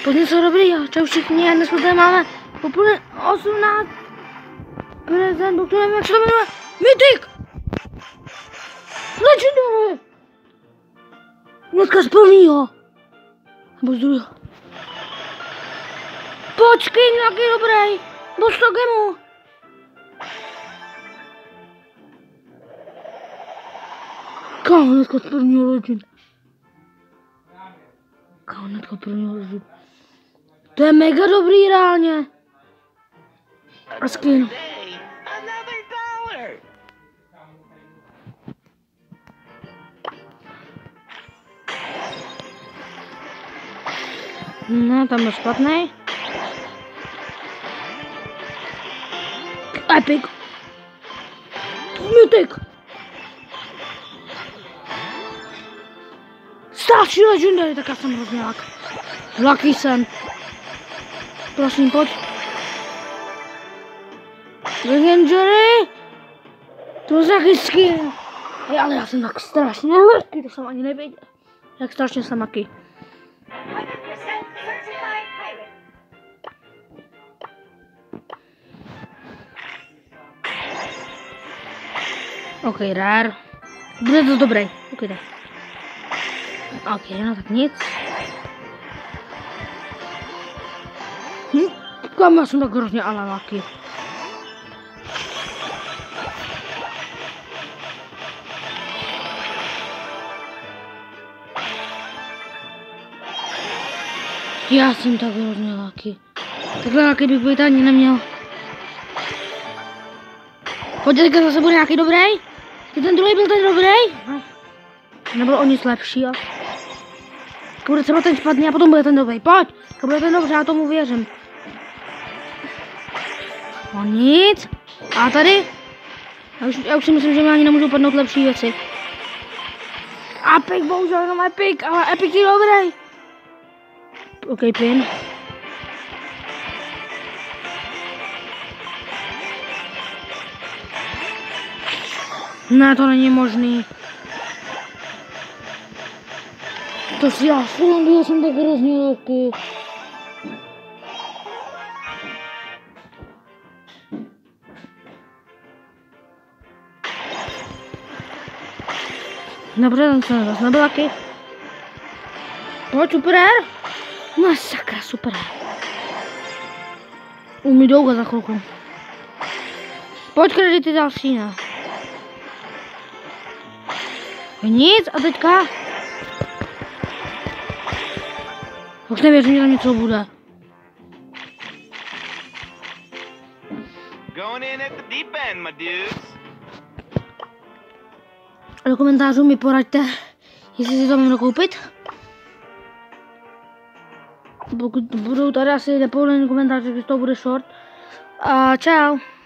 Pojďme se dobrý, čau všichni, a dneska tady máme úplně 18 prezent, který nevím, jak se to jmenuje, Mythic! Legendary! Dneska z prvního, nebo z druhého. Počkej, nějaký dobrý, do 100 gemů. Kámo, dneska z prvního Legend. Kámo, dneska z prvního Legend. To je mega dobrý reálně. A skin. Ne, tam je špatný. Epic. Mythic. Starší legendary, tak já jsem hrozně lucky jsem. Prosím, pojď. Legendary. To je taky skin. Ale já jsem tak strašně lucky, to jsem ani nevěděl. Jak strašně jsem lucky. OK, rare. Bude to dobrý. OK, tak. OK, no tak nic. Kam já jsem tak hrozně alaláky. Já jsem tak hrozně láky. Takhle láky bych být ani neměl. Pojď, teďka zase bude nějaký dobrý. Ten druhý byl ten dobrý. Nebyl o nic lepší. Bude třeba ten špatný a potom bude ten dobrý. Pojď, bude ten dobře, já tomu věřím. O nic. A tady? Já už si myslím, že mi ani nemůžu padnout lepší věci. Epic, bohužel jenom Epic, ale Epic je dobrý. OK, pin. Ne, to není možný. To si já sranduju, jsem tak hrozně lucky. Dobře, ten jsem zase nebyl lucky. Pojď, super. No sakra, super. Umí douga za chvilku. Pojď, kredity další, ne. Nic, a teďka? Už nevěřím, že tam něco bude. Do komentářů mi poraďte, jestli si to mám dokoupit. Pokud budou tady asi nepovolené komentáře, že to bude short. A čau.